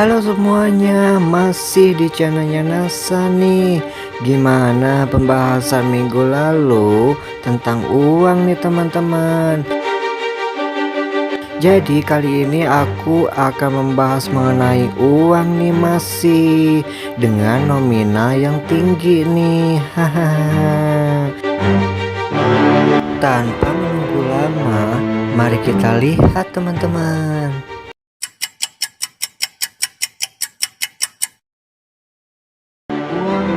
Halo semuanya, masih di channelnya NASA nih. Gimana pembahasan minggu lalu tentang uang nih teman-teman? Jadi kali ini aku akan membahas mengenai uang nih, masih dengan nominal yang tinggi nih. Hahaha. Tanpa menunggu lama, mari kita lihat teman-teman.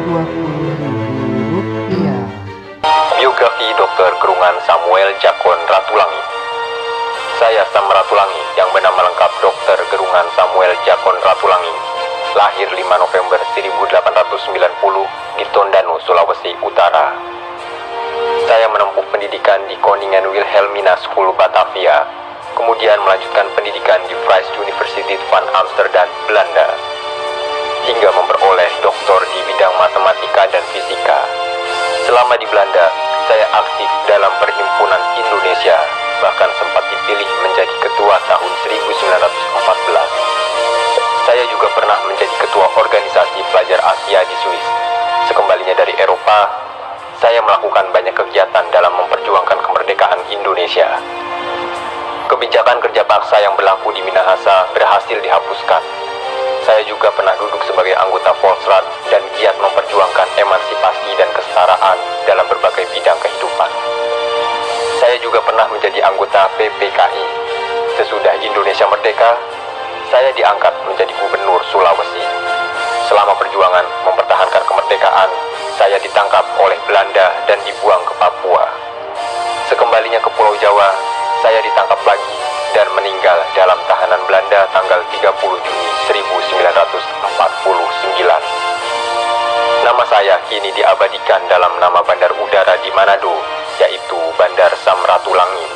Uang Rp20.000. Biografi Dr. Gerungan Samuel Jakon Ratulangi. Saya Sam Ratulangi, yang bernama lengkap Dr. Gerungan Samuel Jakon Ratulangi, lahir 5 November 1890 di Tondano, Sulawesi Utara. Saya menempuh pendidikan di Koningen Wilhelmina School Batavia, kemudian melanjutkan pendidikan di Vrije Universiteit van Amsterdam, Belanda, hingga memperoleh doktor di bidang matematika dan fisika. Selama di Belanda, saya aktif dalam Perhimpunan Indonesia, bahkan sempat dipilih menjadi ketua tahun 1914. Saya juga pernah menjadi ketua organisasi pelajar Asia di Swiss. Sekembalinya dari Eropa, saya melakukan banyak kegiatan dalam memperjuangkan kemerdekaan Indonesia. Kebijakan kerja paksa yang berlaku di Minahasa berhasil dihapuskan. Saya juga pernah duduk sebagai anggota Volksraad dan giat memperjuangkan emansipasi dan kesetaraan dalam berbagai bidang kehidupan. Saya juga pernah menjadi anggota PPKI. Sesudah Indonesia merdeka, saya diangkat menjadi gubernur Sulawesi. Selama perjuangan mempertahankan kemerdekaan, saya ditangkap oleh Belanda dan dibuang ke Papua. Sekembalinya ke Pulau Jawa, saya ditangkap lagi dan meninggal dalam tahanan Belanda tanggal 30 Juni 1949. Nama saya kini diabadikan dalam nama bandar udara di Manado, yaitu Bandar Sam Ratulangi.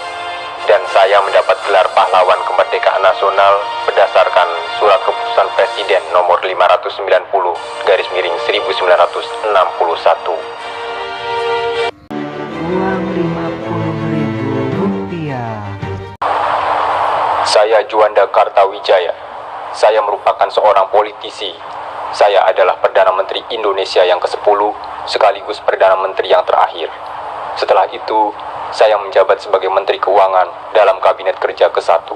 Dan saya mendapat gelar pahlawan kemerdekaan nasional berdasarkan surat keputusan Presiden nomor 590/1961. Uang Rp50.000. Saya Juanda Kartawijaya. Saya merupakan seorang politisi. Saya adalah Perdana Menteri Indonesia yang ke-10 sekaligus Perdana Menteri yang terakhir. Setelah itu, saya menjabat sebagai Menteri Keuangan dalam Kabinet Kerja ke-1.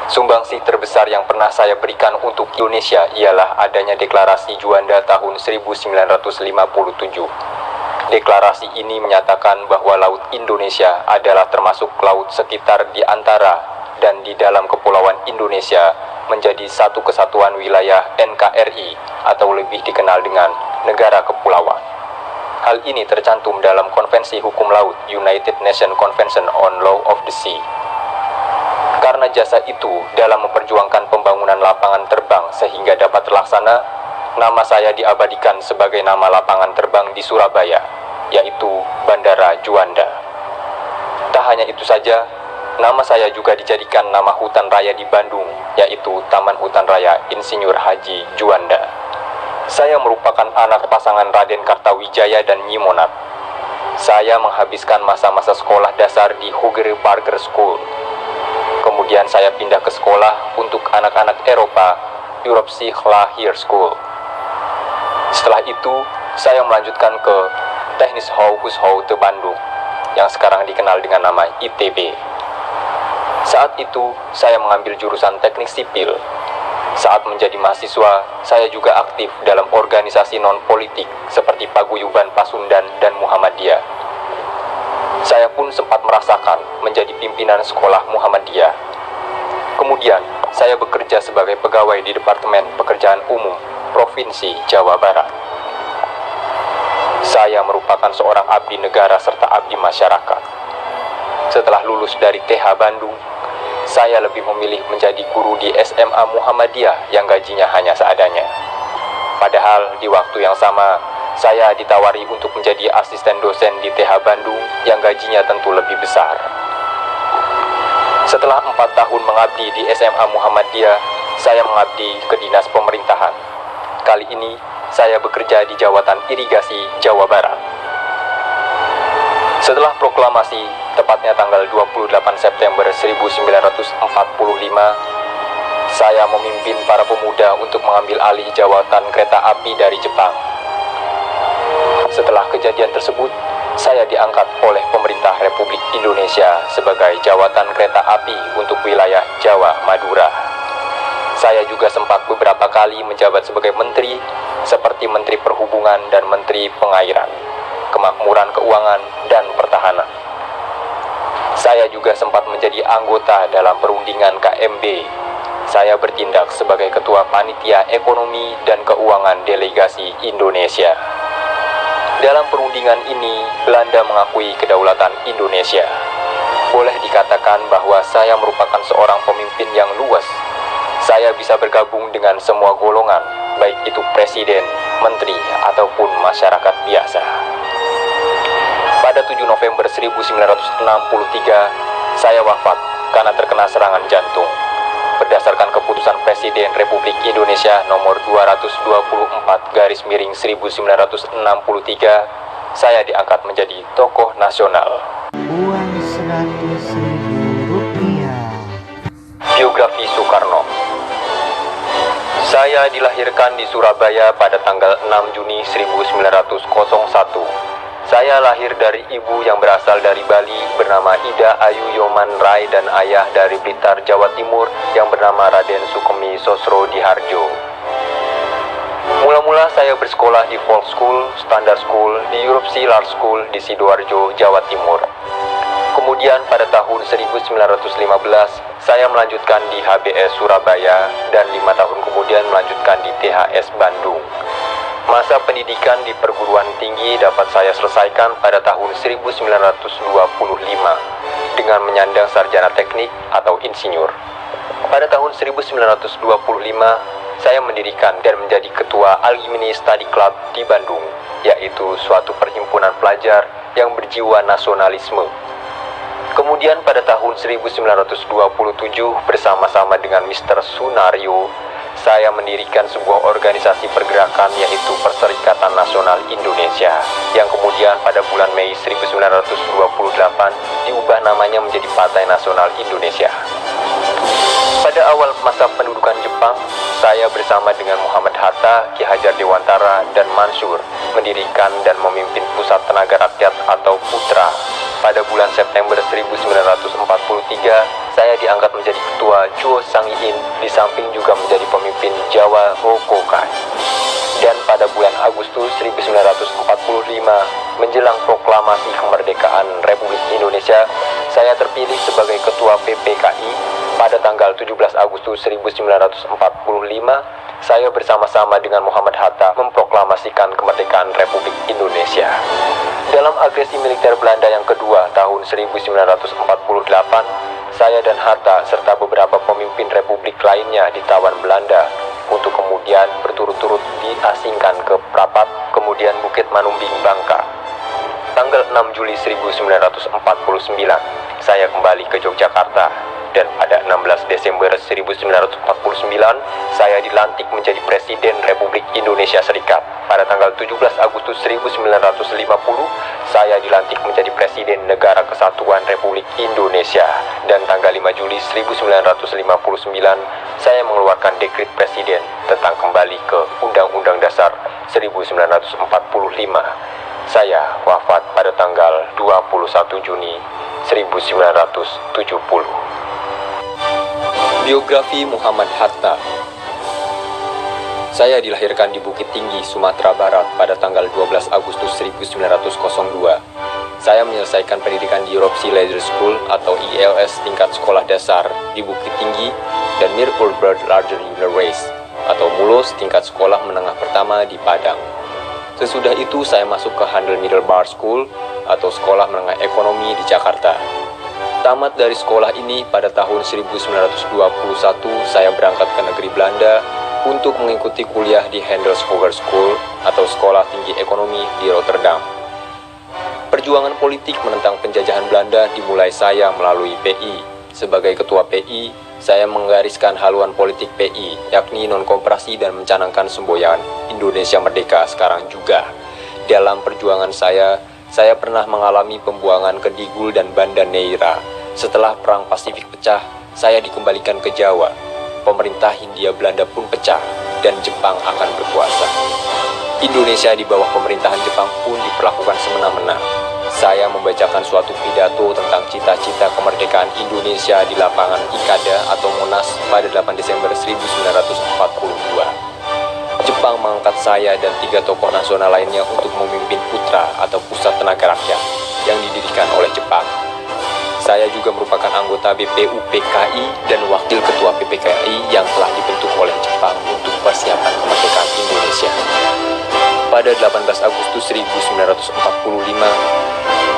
Sumbangsih terbesar yang pernah saya berikan untuk Indonesia ialah adanya Deklarasi Juanda tahun 1957. Deklarasi ini menyatakan bahwa Laut Indonesia adalah termasuk laut sekitar di antara dan di dalam Kepulauan Indonesia menjadi satu kesatuan wilayah NKRI atau lebih dikenal dengan Negara Kepulauan. Hal ini tercantum dalam Konvensi Hukum Laut United Nations Convention on Law of the Sea. Karena jasa itu dalam memperjuangkan pembangunan lapangan terbang sehingga dapat terlaksana, nama saya diabadikan sebagai nama lapangan terbang di Surabaya, yaitu Bandara Juanda. Tak hanya itu saja, nama saya juga dijadikan nama hutan raya di Bandung, yaitu Taman Hutan Raya Insinyur Haji Juanda. Saya merupakan anak pasangan Raden Kartawijaya dan Nyi Monat. Saya menghabiskan masa-masa sekolah dasar di Hoger Barger School. Kemudian saya pindah ke sekolah untuk anak-anak Eropa, Europe High School. Setelah itu, saya melanjutkan ke Teknis Hogeschool te Bandung, yang sekarang dikenal dengan nama ITB. Saat itu, saya mengambil jurusan teknik sipil. Saat menjadi mahasiswa, saya juga aktif dalam organisasi non-politik seperti Paguyuban Pasundan dan Muhammadiyah. Saya pun sempat merasakan menjadi pimpinan sekolah Muhammadiyah. Kemudian, saya bekerja sebagai pegawai di Departemen Pekerjaan Umum Provinsi Jawa Barat. Saya merupakan seorang abdi negara serta abdi masyarakat. Setelah lulus dari TH Bandung, saya lebih memilih menjadi guru di SMA Muhammadiyah yang gajinya hanya seadanya. Padahal di waktu yang sama, saya ditawari untuk menjadi asisten dosen di TH Bandung yang gajinya tentu lebih besar. Setelah 4 tahun mengabdi di SMA Muhammadiyah, saya mengabdi ke Dinas Pemerintahan. Kali ini, saya bekerja di Jawatan Irigasi Jawa Barat. Setelah proklamasi, tepatnya tanggal 28 September 1945, Saya memimpin para pemuda untuk mengambil alih jawatan kereta api dari Jepang. Setelah kejadian tersebut, saya diangkat oleh pemerintah Republik Indonesia sebagai jawatan kereta api untuk wilayah Jawa Madura. Saya juga sempat beberapa kali menjabat sebagai menteri, seperti Menteri Perhubungan dan Menteri Pengairan, Kemakmuran Keuangan, dan Pertahanan. Saya juga sempat menjadi anggota dalam perundingan KMB. Saya bertindak sebagai Ketua Panitia Ekonomi dan Keuangan Delegasi Indonesia. Dalam perundingan ini, Belanda mengakui kedaulatan Indonesia. Boleh dikatakan bahwa saya merupakan seorang pemimpin yang luas. Saya bisa bergabung dengan semua golongan, baik itu presiden, menteri, ataupun masyarakat biasa. Pada 7 November 1963, saya wafat karena terkena serangan jantung. Berdasarkan keputusan Presiden Republik Indonesia nomor 224/1963, saya diangkat menjadi tokoh nasional. Uang 100.000 rupiah. Biografi Soekarno. Saya dilahirkan di Surabaya pada tanggal 6 Juni 1901. Saya lahir dari ibu yang berasal dari Bali bernama Ida Ayu Yoman Rai dan ayah dari Blitar, Jawa Timur yang bernama Raden Sukemi Sosro Diharjo. Mula-mula saya bersekolah di Folk School, Standard School, di Europe Large School di Sidoarjo, Jawa Timur. Kemudian pada tahun 1915, saya melanjutkan di HBS Surabaya dan 5 tahun kemudian melanjutkan di THS Bandung. Masa pendidikan di perguruan tinggi dapat saya selesaikan pada tahun 1925 dengan menyandang sarjana teknik atau insinyur. Pada tahun 1925, saya mendirikan dan menjadi ketua Alumni Study Club di Bandung, yaitu suatu perhimpunan pelajar yang berjiwa nasionalisme. Kemudian pada tahun 1927 bersama-sama dengan Mr. Sunario, saya mendirikan sebuah organisasi pergerakan yaitu Perserikatan Nasional Indonesia yang kemudian pada bulan Mei 1928 diubah namanya menjadi Partai Nasional Indonesia. Pada awal masa pendudukan Jepang, saya bersama dengan Muhammad Hatta, Ki Hajar Dewantara, dan Mansur mendirikan dan memimpin Pusat Tenaga Rakyat atau PUTRA. Pada bulan September 1943, saya diangkat menjadi ketua Chuo Sangiin, di samping juga menjadi pemimpin Jawa Hokokai. Dan pada bulan Agustus 1945, menjelang proklamasi kemerdekaan Republik Indonesia, saya terpilih sebagai ketua PPKI. Pada tanggal 17 Agustus 1945, saya bersama-sama dengan Muhammad Hatta memproklamasikan kemerdekaan Republik Indonesia. Dalam agresi militer Belanda yang kedua tahun 1948, saya dan Hatta serta beberapa pemimpin republik lainnya ditawan Belanda untuk kemudian berturut-turut diasingkan ke Prapat, kemudian Bukit Manumbing, Bangka. Tanggal 6 Juli 1949, saya kembali ke Yogyakarta. Dan pada 16 Desember 1949, saya dilantik menjadi Presiden Republik Indonesia Serikat. Pada tanggal 17 Agustus 1950, saya dilantik menjadi Presiden Negara Kesatuan Republik Indonesia. Dan tanggal 5 Juli 1959, saya mengeluarkan dekret Presiden tentang kembali ke Undang-Undang Dasar 1945. Saya wafat pada tanggal 21 Juni 1970. Biografi Muhammad Hatta. Saya dilahirkan di Bukit Tinggi, Sumatera Barat pada tanggal 12 Agustus 1902. Saya menyelesaikan pendidikan di Europe Leisure School atau ILS tingkat sekolah dasar di Bukit Tinggi dan Mir Ulbert Larger Race atau MULOS tingkat sekolah menengah pertama di Padang. Sesudah itu saya masuk ke Handel Middle Bar School atau sekolah menengah ekonomi di Jakarta. Tamat dari sekolah ini pada tahun 1921, saya berangkat ke negeri Belanda untuk mengikuti kuliah di Handelshoger School atau Sekolah Tinggi Ekonomi di Rotterdam. Perjuangan politik menentang penjajahan Belanda dimulai saya melalui PI. Sebagai ketua PI, saya menggariskan haluan politik PI, yakni non-koperasi dan mencanangkan semboyan Indonesia Merdeka sekarang juga. Dalam perjuangan saya pernah mengalami pembuangan ke Digul dan Banda Neira. Setelah Perang Pasifik pecah, saya dikembalikan ke Jawa. pemerintah Hindia Belanda pun pecah dan Jepang akan berkuasa. Indonesia di bawah pemerintahan Jepang pun diperlakukan semena-mena. Saya membacakan suatu pidato tentang cita-cita kemerdekaan Indonesia di lapangan Ikada atau Monas pada 8 Desember 1942. Jepang mengangkat saya dan 3 tokoh nasional lainnya untuk memimpin Putra atau Pusat Tenaga Rakyat yang didirikan oleh Jepang. Saya juga merupakan anggota BPUPKI dan wakil ketua PPKI yang telah dibentuk oleh Jepang untuk persiapan kemerdekaan Indonesia. Pada 18 Agustus 1945,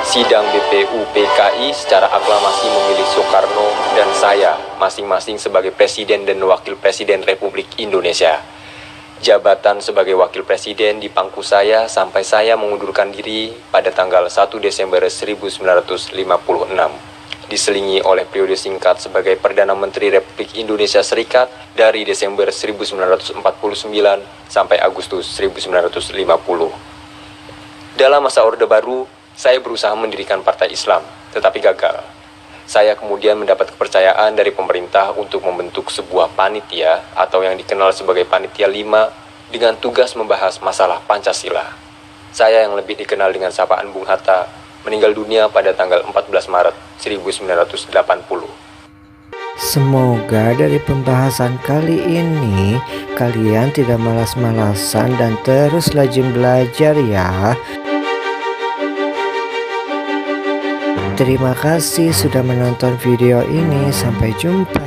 sidang BPUPKI secara aklamasi memilih Soekarno dan saya masing-masing sebagai Presiden dan Wakil Presiden Republik Indonesia. Jabatan sebagai Wakil Presiden di pangku saya sampai saya mengundurkan diri pada tanggal 1 Desember 1956, diselingi oleh periode singkat sebagai Perdana Menteri Republik Indonesia Serikat dari Desember 1949 sampai Agustus 1950. Dalam masa Orde Baru, saya berusaha mendirikan Partai Islam, tetapi gagal. Saya kemudian mendapat kepercayaan dari pemerintah untuk membentuk sebuah panitia atau yang dikenal sebagai Panitia 5 dengan tugas membahas masalah Pancasila. Saya yang lebih dikenal dengan sapaan Bung Hatta meninggal dunia pada tanggal 14 Maret 1980. Semoga dari pembahasan kali ini kalian tidak malas-malasan dan terus rajin belajar ya. Terima kasih sudah menonton video ini. Sampai jumpa.